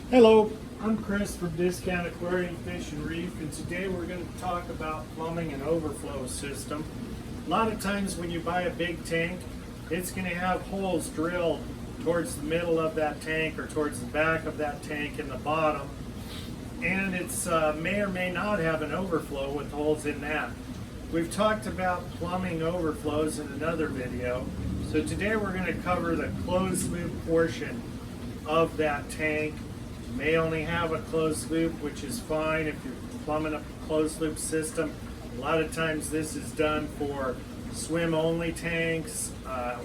Hello, I'm Chris from Discount Aquarium Fish and Reef, and today we're going to talk about plumbing and overflow system. A lot of times when you buy a big tank, it's going to have holes drilled towards the middle of that tank or towards the back of that tank in the bottom, and it's may or may not have an overflow with holes in that. We've talked about plumbing overflows in another video, so today we're going to cover the closed loop portion of that tank. May only have a closed loop, which is fine if you're plumbing a closed loop system. A lot of times this is done for swim only tanks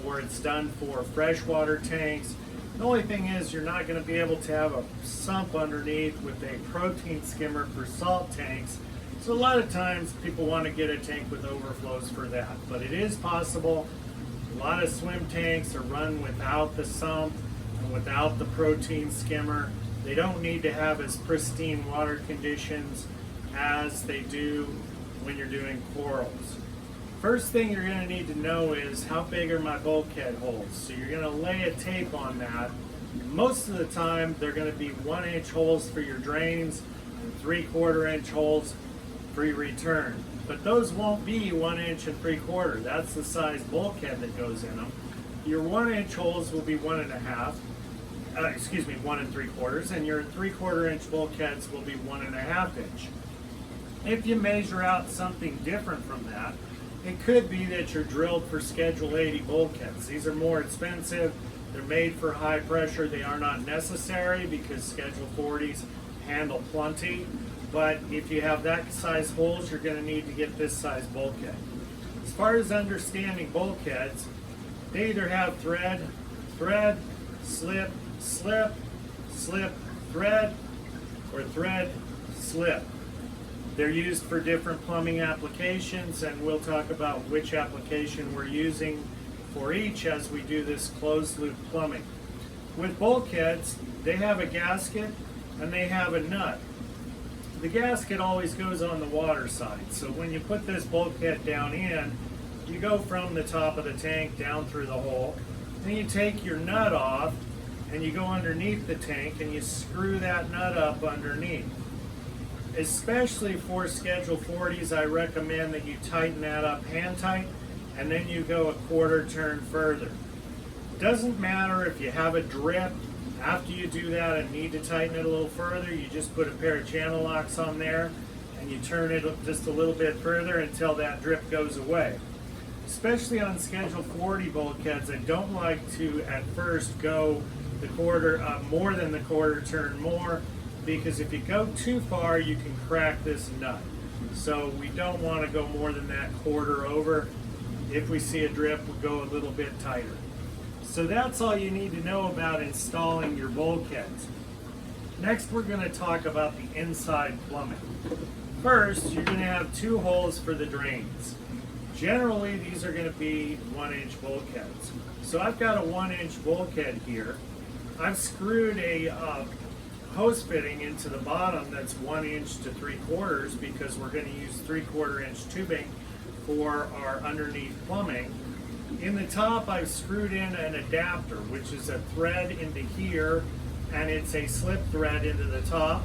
or it's done for freshwater tanks. The only thing is you're not going to be able to have a sump underneath with a protein skimmer for salt tanks. So a lot of times people want to get a tank with overflows for that, but it is possible. A lot of swim tanks are run without the sump and without the protein skimmer. They don't need to have as pristine water conditions as they do when you're doing corals. First thing you're going to need to know is how big are my bulkhead holes. So you're going to lay a tape on that. Most of the time they're going to be 1-inch holes for your drains and 3/4-inch holes for your return. But those won't be 1 inch and 3/4. That's the size bulkhead that goes in them. Your 1-inch holes will be 1 3/4, and your 3/4-inch bulkheads will be 1.5 inch. If you measure out something different from that, it could be that you're drilled for Schedule 80 bulkheads. These are more expensive. They're made for high pressure. They are not necessary because Schedule 40s handle plenty. But if you have that size holes, you're going to need to get this size bulkhead. As far as understanding bulkheads, they either have thread, slip, slip, slip, thread, or thread, slip. They're used for different plumbing applications, and we'll talk about which application we're using for each as we do this closed loop plumbing. With bulkheads, they have a gasket and they have a nut. The gasket always goes on the water side, so when you put this bulkhead down in, you go from the top of the tank down through the hole, then you take your nut off and you go underneath the tank and you screw that nut up underneath. Especially for Schedule 40s, I recommend that you tighten that up hand tight and then you go a 1/4 turn further. Doesn't matter if you have a drip. After you do that and need to tighten it a little further, you just put a pair of channel locks on there and you turn it just a little bit further until that drip goes away. Especially on Schedule 40 bulkheads, I don't like to at first go the more than the 1/4 turn more, because if you go too far you can crack this nut. So we don't want to go more than that 1/4 over. If we see a drip, we'll go a little bit tighter. So that's all you need to know about installing your bulkheads. Next we're going to talk about the inside plumbing. First, you're going to have 2 holes for the drains. Generally these are going to be 1-inch bulkheads. So I've got a 1-inch bulkhead here. I've screwed a hose fitting into the bottom that's 1 inch to 3/4 because we're going to use 3/4-inch tubing for our underneath plumbing. In the top, I've screwed in an adapter, which is a thread into here, and it's a slip thread into the top.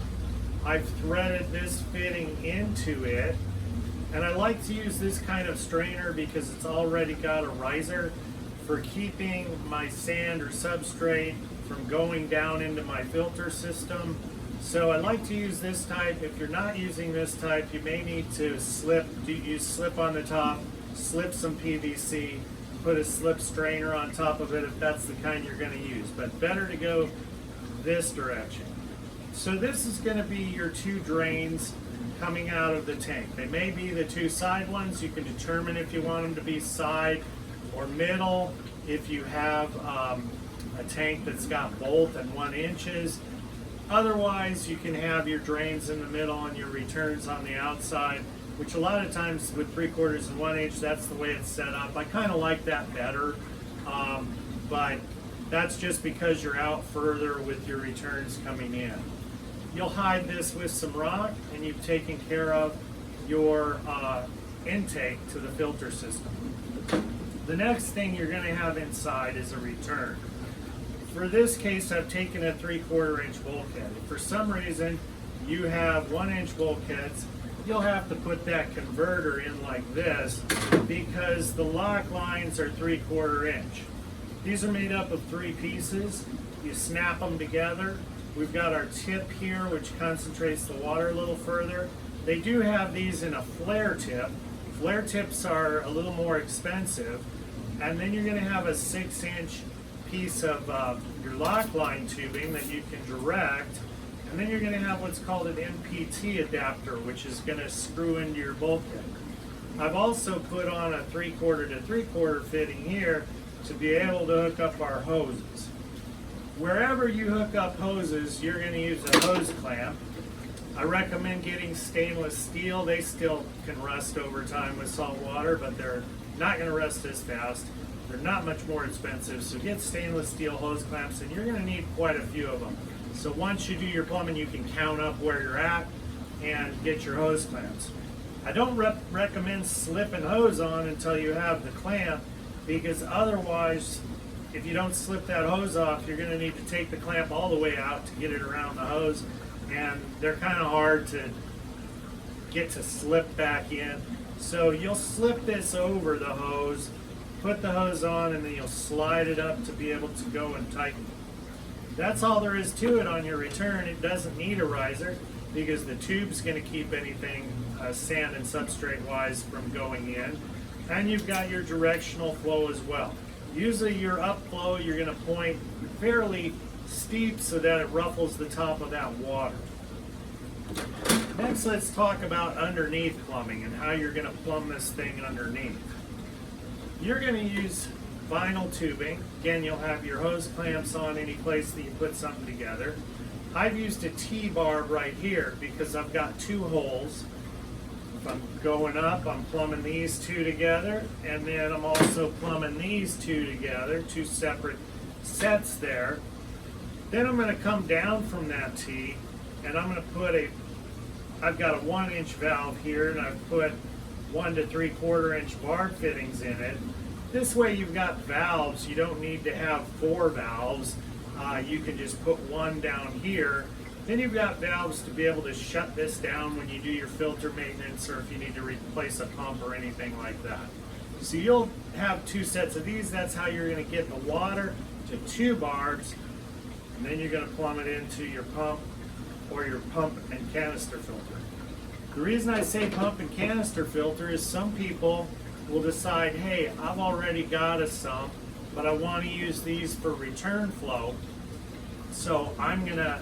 I've threaded this fitting into it, and I like to use this kind of strainer because it's already got a riser for keeping my sand or substrate from going down into my filter system. So I like to use this type. If you're not using this type, you may need to use slip on the top, slip some PVC, put a slip strainer on top of it if that's the kind you're going to use, but better to go this direction. So this is going to be your 2 drains coming out of the tank. They may be the 2 side ones. You can determine if you want them to be side or middle. If you have a tank that's got both and 1 inches. Otherwise, you can have your drains in the middle and your returns on the outside, which a lot of times with 3/4 and 1 inch, that's the way it's set up. I kind of like that better, but that's just because you're out further with your returns coming in. You'll hide this with some rock and you've taken care of your intake to the filter system. The next thing you're going to have inside is a return. For this case, I've taken a 3/4 inch bulkhead. If for some reason you have 1 inch bulkheads, you'll have to put that converter in like this because the lock lines are 3/4 inch. These are made up of 3 pieces. You snap them together. We've got our tip here, which concentrates the water a little further. They do have these in a flare tip. Flare tips are a little more expensive. And then you're going to have a 6-inch piece of your lock line tubing that you can direct. And then you're going to have what's called an MPT adapter, which is going to screw into your bulkhead. I've also put on a 3/4 to 3/4 fitting here to be able to hook up our hoses. Wherever you hook up hoses, you're going to use a hose clamp. I recommend getting stainless steel. They still can rust over time with salt water, but they're not going to rust as fast. They're not much more expensive, so get stainless steel hose clamps, and you're going to need quite a few of them. So once you do your plumbing, you can count up where you're at and get your hose clamps. I don't recommend slipping hose on until you have the clamp, because otherwise, if you don't slip that hose off, you're going to need to take the clamp all the way out to get it around the hose, and they're kind of hard to get to slip back in. So you'll slip this over the hose, put the hose on, and then you'll slide it up to be able to go and tighten. That's all there is to it on your return. It doesn't need a riser because the tube's going to keep anything sand and substrate wise from going in. And you've got your directional flow as well. Usually your upflow, you're going to point fairly steep so that it ruffles the top of that water. Next, let's talk about underneath plumbing and how you're going to plumb this thing underneath. You're going to use vinyl tubing. Again, you'll have your hose clamps on any place that you put something together. I've used a T-barb right here because I've got 2 holes. If I'm going up, I'm plumbing these 2 together, and then I'm also plumbing these 2 together, 2 separate sets there. Then I'm going to come down from that T, and I'm going to put I've got a 1-inch valve here, and I've put 1 to 3/4 inch barb fittings in it. This way you've got valves. You don't need to have 4 valves. You can just put 1 down here. Then you've got valves to be able to shut this down when you do your filter maintenance or if you need to replace a pump or anything like that. So you'll have 2 sets of these. That's how you're going to get the water to 2 barbs, and then you're going to plumb it into your pump or your pump and canister filter. The reason I say pump and canister filter is some people will decide, hey, I've already got a sump, but I want to use these for return flow. So I'm going to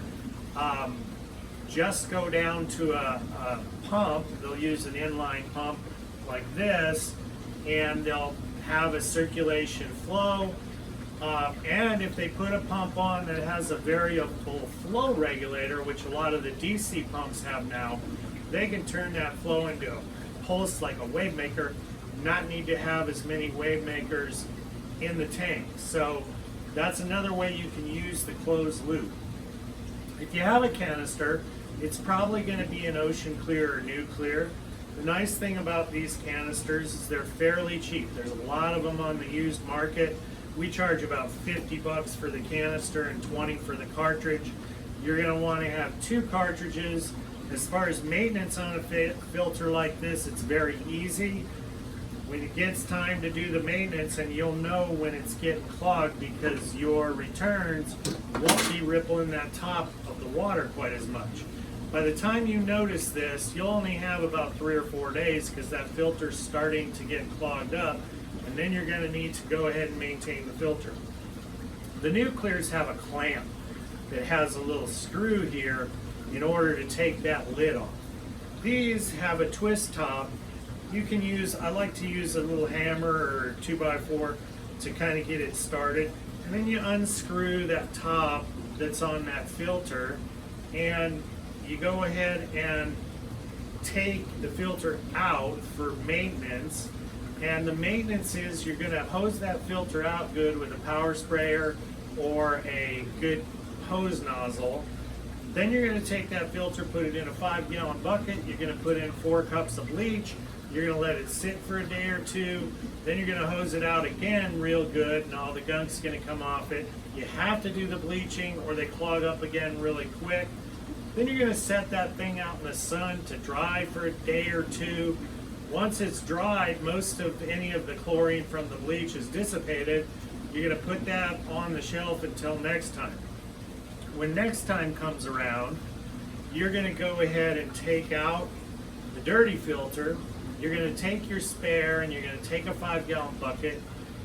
just go down to a pump. They'll use an inline pump like this, and they'll have a circulation flow. And if they put a pump on that has a variable flow regulator, which a lot of the DC pumps have now, they can turn that flow into a pulse like a wave maker, not need to have as many wave makers in the tank. So that's another way you can use the closed loop. If you have a canister, it's probably going to be an ocean clear or nuclear. The nice thing about these canisters is they're fairly cheap. There's a lot of them on the used market. We charge about $50 for the canister and $20 for the cartridge. You're going to want to have 2 cartridges. As far as maintenance on a filter like this, it's very easy. When it gets time to do the maintenance, and you'll know when it's getting clogged because your returns won't be rippling that top of the water quite as much. By the time you notice this, you'll only have about 3 or 4 days because that filter's starting to get clogged up, and then you're going to need to go ahead and maintain the filter. The nuclears have a clamp that has a little screw here in order to take that lid off. These have a twist top. You can use, I like to use a little hammer or 2x4 to kind of get it started. And then you unscrew that top that's on that filter, and you go ahead and take the filter out for maintenance. And the maintenance is you're going to hose that filter out good with a power sprayer or a good hose nozzle. Then you're going to take that filter, put it in a 5-gallon bucket. You're going to put in 4 cups of bleach, You're gonna let it sit for a day or two, then you're gonna hose it out again real good, and all the gunk's gonna come off it. You have to do the bleaching or they clog up again really quick. Then you're gonna set that thing out in the sun to dry for a day or two. Once it's dried, most of any of the chlorine from the bleach is dissipated. You're gonna put that on the shelf until next time. When next time comes around, you're gonna go ahead and take out the dirty filter. You're gonna take your spare and you're gonna take a 5-gallon bucket.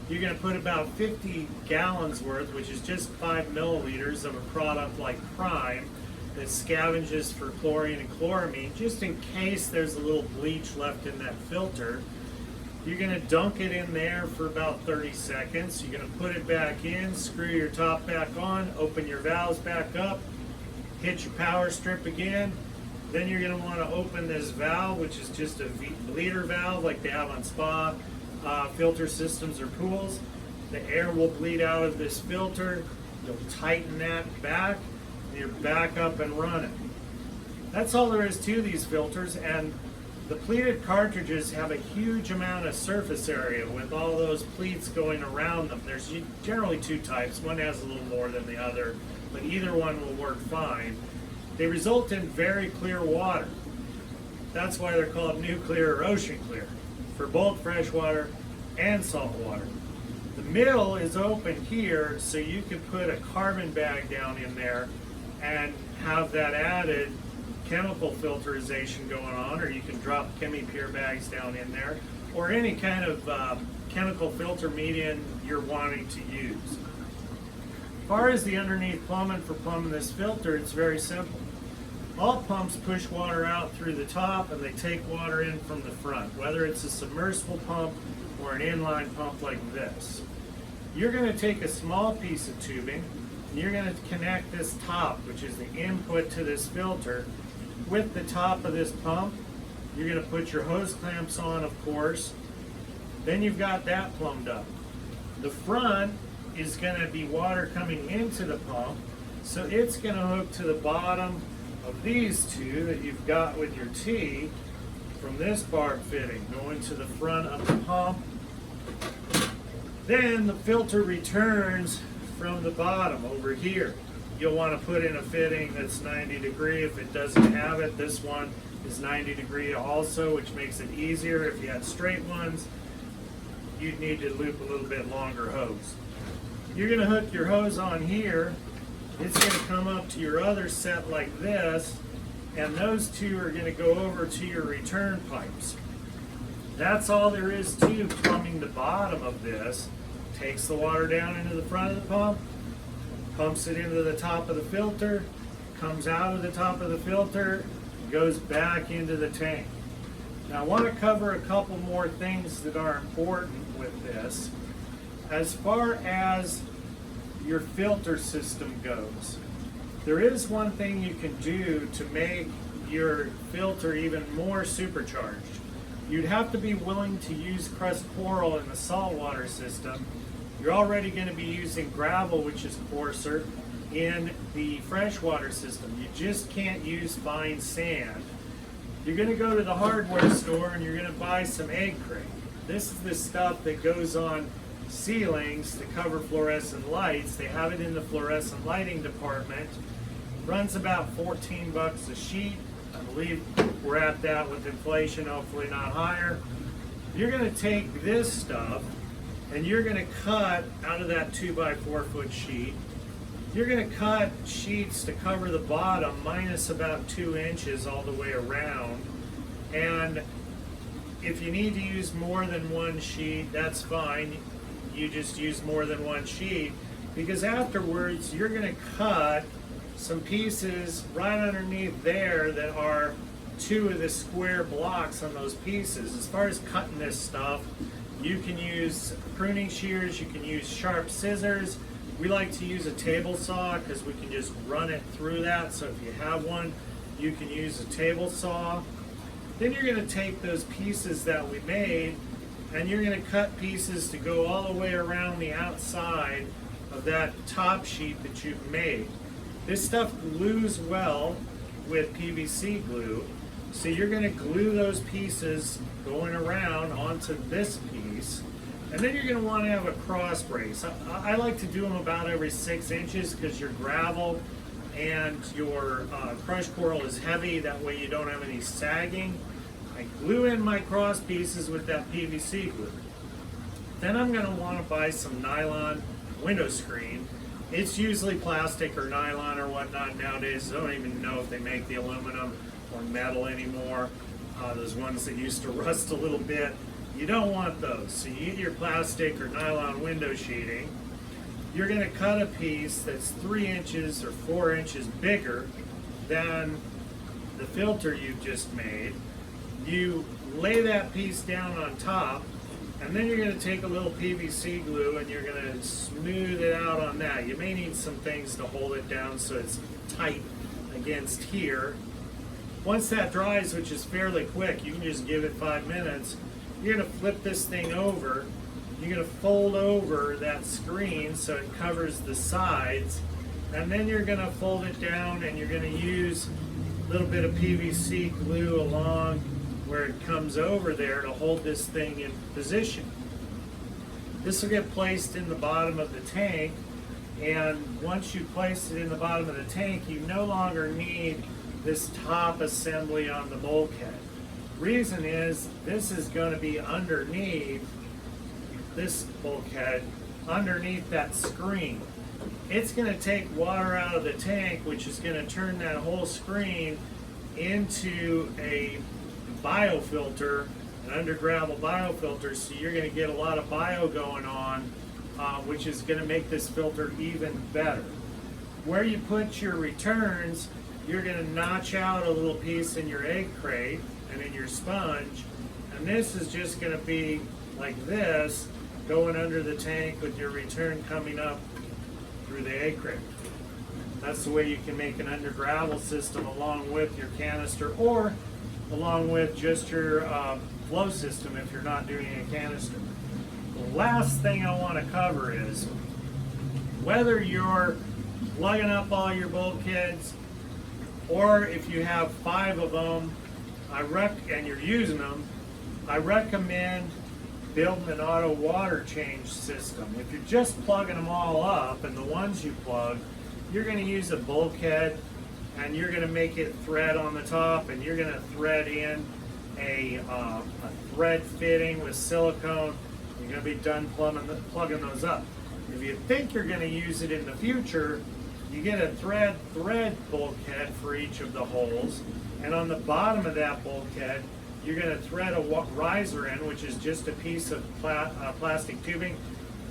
You're gonna put about 50 gallons worth, which is just 5 milliliters of a product like Prime that scavenges for chlorine and chloramine, just in case there's a little bleach left in that filter. You're gonna dunk it in there for about 30 seconds. You're gonna put it back in, screw your top back on, open your valves back up, hit your power strip again. Then you're going to want to open this valve, which is just a bleeder valve like they have on spa filter systems or pools. The air will bleed out of this filter. You'll tighten that back, and you're back up and running. That's all there is to these filters, and the pleated cartridges have a huge amount of surface area with all those pleats going around them. There's generally 2 types. One has a little more than the other, but either one will work fine. They result in very clear water. That's why they're called nuclear or ocean clear, for both freshwater and salt water. The middle is open here, so you can put a carbon bag down in there and have that added chemical filterization going on, or you can drop ChemiPure bags down in there, or any kind of chemical filter medium you're wanting to use. As far as the underneath plumbing for plumbing this filter, it's very simple. All pumps push water out through the top and they take water in from the front, whether it's a submersible pump or an inline pump like this. You're going to take a small piece of tubing and you're going to connect this top, which is the input to this filter, with the top of this pump. You're going to put your hose clamps on, of course. Then you've got that plumbed up. The front is going to be water coming into the pump, so it's going to hook to the bottom of these 2 that you've got with your T from this barb fitting going to the front of the pump. Then the filter returns from the bottom over here. You'll want to put in a fitting that's 90 degree. If it doesn't have it, this one is 90 degree also, which makes it easier. If you had straight ones, you'd need to loop a little bit longer hose. You're going to hook your hose on here. It's going to come up to your other set like this, and those 2 are going to go over to your return pipes. That's all there is to plumbing the bottom of this. Takes the water down into the front of the pump, pumps it into the top of the filter, comes out of the top of the filter, goes back into the tank. Now I want to cover a couple more things that are important with this. As far as your filter system goes, there is one thing you can do to make your filter even more supercharged. You'd have to be willing to use crushed coral in the saltwater system. You're already going to be using gravel, which is coarser, in the freshwater system. You just can't use fine sand. You're going to go to the hardware store and you're going to buy some egg crate. This is the stuff that goes on ceilings to cover fluorescent lights. They have it in the fluorescent lighting department. Runs about 14 bucks a sheet. I believe we're at that with inflation, hopefully not higher. You're going to take this stuff and you're going to cut out of that 2x4 foot sheet. You're going to cut sheets to cover the bottom minus about 2 inches all the way around. And if you need to use more than one sheet, that's fine. You just use more than one sheet, because afterwards you're going to cut some pieces right underneath there that are 2 of the square blocks on those pieces. As far as cutting this stuff, you can use pruning shears, you can use sharp scissors. We like to use a table saw because we can just run it through that. So if you have one, you can use a table saw. Then you're going to take those pieces that we made and you're going to cut pieces to go all the way around the outside of that top sheet that you've made. This stuff glues well with PVC glue, So you're going to glue those pieces going around onto this piece, and then you're going to want to have a cross brace. I like to do them about every 6 inches because your gravel and your crushed coral is heavy. That way you don't have any sagging. I glue in my cross pieces with that PVC glue. Then I'm going to want to buy some nylon window screen. It's usually plastic or nylon or whatnot nowadays. I don't even know if they make the aluminum or metal anymore. Those ones that used to rust a little bit. You don't want those. So you get your plastic or nylon window sheeting. You're going to cut a piece that's 3 inches or 4 inches bigger than the filter you've just made. You lay that piece down on top, and then you're going to take a little PVC glue and you're going to smooth it out on that. You may need some things to hold it down so it's tight against here. Once that dries, which is fairly quick, you can just give it 5 minutes. You're going to flip this thing over. You're going to fold over that screen so it covers the sides, and then you're going to fold it down and you're going to use a little bit of PVC glue along where it comes over there to hold this thing in position. This will get placed in the bottom of the tank, and once you place it in the bottom of the tank, you no longer need this top assembly on the bulkhead. Reason is, this is going to be underneath this bulkhead, underneath that screen. It's going to take water out of the tank, which is going to turn that whole screen into a biofilter, an under gravel biofilter, so you're going to get a lot of bio going on, which is going to make this filter even better. Where you put your returns, you're going to notch out a little piece in your egg crate and in your sponge, and this is just going to be like this, going under the tank with your return coming up through the egg crate. That's the way you can make an under gravel system along with your canister, or along with just your flow system if you're not doing a canister. The last thing I want to cover is whether you're plugging up all your bulkheads, or if you have 5 of them, and you're using them, I recommend building an auto water change system. If you're just plugging them all up, and the ones you plug, you're going to use a bulkhead, and you're going to make it thread on the top, and you're going to thread in a thread fitting with silicone. You're going to be done plugging those up. If you think you're going to use it in the future, you get a thread bulkhead for each of the holes, and on the bottom of that bulkhead, you're going to thread a riser in, which is just a piece of plastic tubing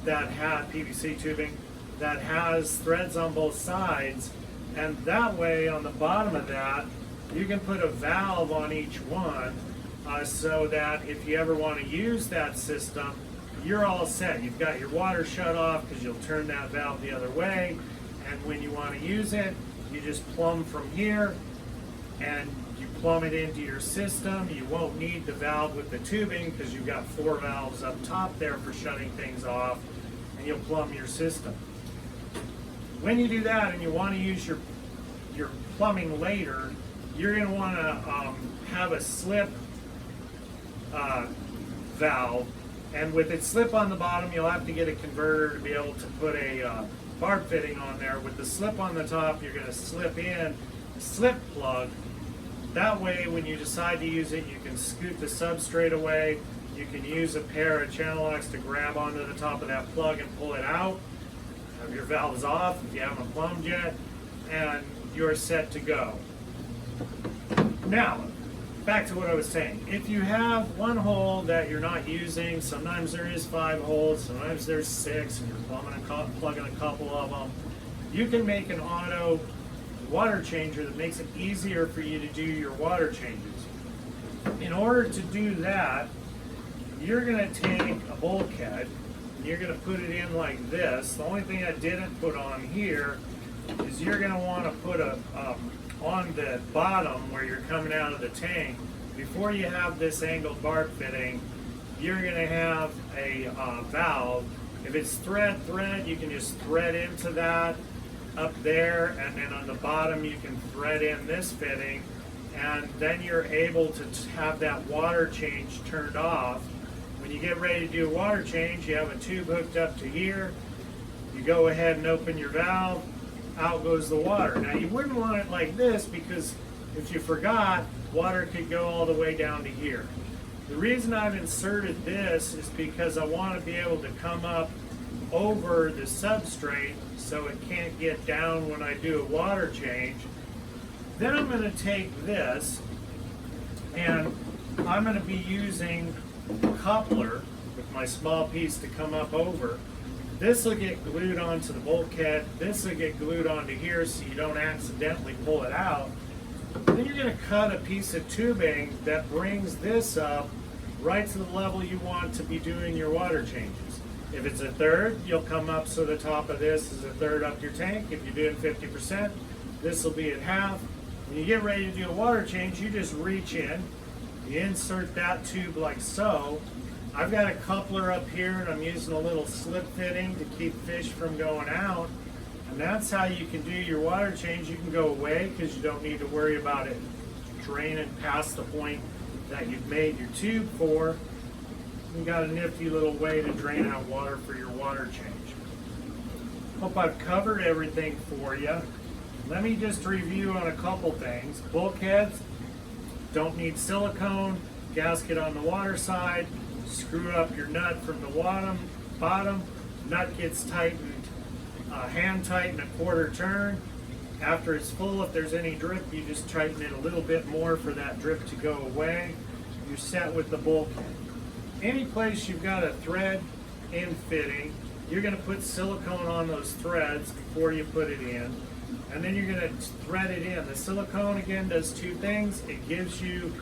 that PVC tubing that has threads on both sides, and that way on the bottom of that, you can put a valve on each one, so that if you ever want to use that system, you're all set. You've got your water shut off because you'll turn that valve the other way, and when you want to use it, you just plumb from here, and you plumb it into your system. You won't need the valve with the tubing because you've got 4 valves up top there for shutting things off, and you'll plumb your system. When you do that and you want to use your plumbing later, you're going to want to have a slip valve, and with its slip on the bottom, you'll have to get a converter to be able to put a barb fitting on there. With the slip on the top, you're going to slip in a slip plug. That way, when you decide to use it, you can scoot the substrate away. You can use a pair of channel locks to grab onto the top of that plug and pull it out. Have your valves off if you haven't plumbed yet, and you're set to go. Now, back to what I was saying. If you have one hole that you're not using, sometimes there is 5 holes, sometimes there's 6, and you're plugging a couple of them, you can make an auto water changer that makes it easier for you to do your water changes. In order to do that, you're going to take a bulkhead, and you're going to put it in like this. The only thing I didn't put on here is you're going to want to put on the bottom where you're coming out of the tank, before you have this angled barb fitting, you're going to have a valve. If it's thread, you can just thread into that up there, and then on the bottom you can thread in this fitting, and then you're able to have that water change turned off. When you get ready to do a water change, you have a tube hooked up to here. You go ahead and open your valve, out goes the water. Now you wouldn't want it like this, because if you forgot, water could go all the way down to here. The reason I've inserted this is because I want to be able to come up over the substrate so it can't get down when I do a water change. Then I'm going to take this and I'm going to be using a coupler with my small piece to come up over. This will get glued onto the bulkhead. This will get glued onto here so you don't accidentally pull it out. Then you're going to cut a piece of tubing that brings this up right to the level you want to be doing your water changes. If it's a third, you'll come up so the top of this is a third up your tank. If you're doing 50%, this will be at half. When you get ready to do a water change, you just reach in, you insert that tube like so. I've got a coupler up here and I'm using a little slip fitting to keep fish from going out. And that's how you can do your water change. You can go away because you don't need to worry about it draining past the point that you've made your tube for. You got a nifty little way to drain out water for your water change. Hope I've covered everything for you. Let me just review on a couple things. Bulkheads don't need silicone. Gasket on the water side. Screw up your nut from the bottom. Nut gets tightened, hand tighten a quarter turn. After it's full, if there's any drip, you just tighten it a little bit more for that drip to go away. You're set with the bulkhead. Any place you've got a thread in fitting, you're going to put silicone on those threads before you put it in, and then you're going to thread it in. The silicone, again, does two things. It gives you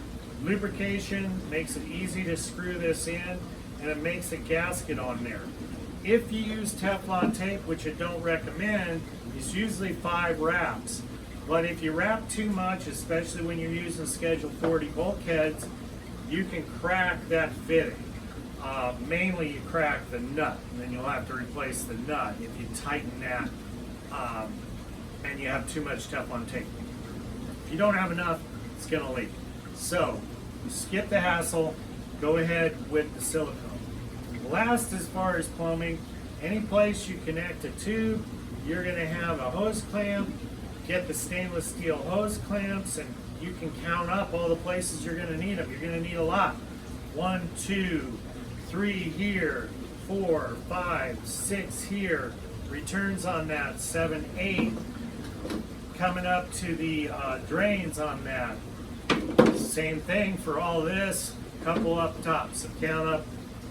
lubrication, makes it easy to screw this in, and it makes a gasket on there. If you use Teflon tape, which I don't recommend, it's usually 5 wraps. But if you wrap too much, especially when you're using Schedule 40 bulkheads, you can crack that fitting. Mainly you crack the nut, and then you'll have to replace the nut if you tighten that and you have too much Teflon tape. If you don't have enough, it's going to leak. So, skip the hassle, go ahead with the silicone. Last, as far as plumbing, any place you connect a tube, you're going to have a hose clamp. Get the stainless steel hose clamps, and you can count up all the places you're going to need them. You're going to need a lot. 1, 2, 3 here, 4, 5, 6 here. Returns on that, 7, 8. Coming up to the drains on that. Same thing for all this. Couple up top. So count up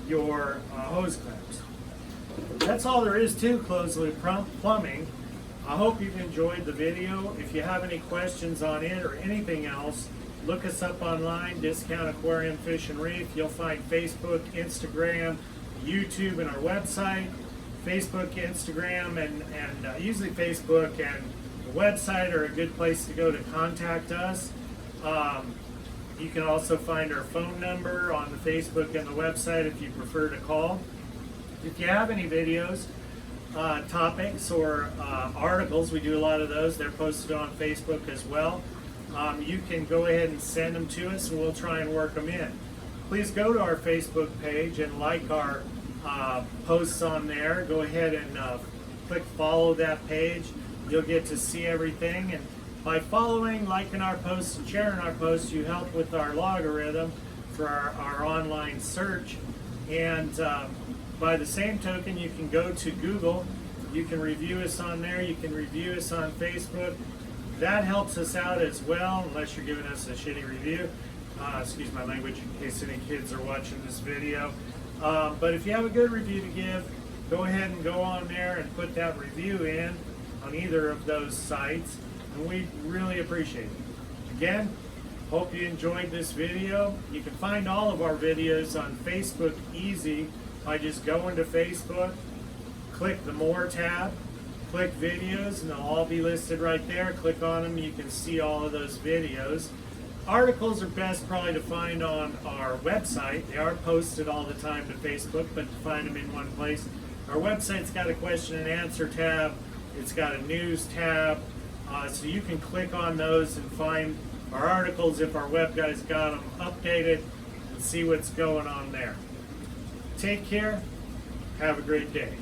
your hose clamps. That's all there is to closed loop plumbing. I hope you've enjoyed the video. If you have any questions on it or anything else, look us up online, Discount Aquarium Fish and Reef. You'll find Facebook, Instagram, YouTube, and our website. Facebook, Instagram, and usually Facebook and the website are a good place to go to contact us. You can also find our phone number on the Facebook and the website if you prefer to call. If you have any videos, topics, or articles, we do a lot of those. They're posted on Facebook as well. You can go ahead and send them to us and we'll try and work them in. Please go to our Facebook page and like our posts on there. Go ahead and click follow that page. You'll get to see everything, and by following, liking our posts, and sharing our posts, you help with our logarithm for our online search. And by the same token, you can go to Google. You can review us on there. You can review us on Facebook. That helps us out as well, unless you're giving us a shitty review. Excuse my language in case any kids are watching this video. But if you have a good review to give, go ahead and go on there and put that review in on either of those sites, and we really appreciate it. Again, hope you enjoyed this video. You can find all of our videos on Facebook easy by just going to Facebook, click the More tab, click Videos, and they'll all be listed right there. Click on them, you can see all of those videos. Articles are best probably to find on our website. They are posted all the time to Facebook, but to find them in one place. Our website's got a question and answer tab. It's got a news tab. So you can click on those and find our articles if our web guys got them updated, and see what's going on there. Take care. Have a great day.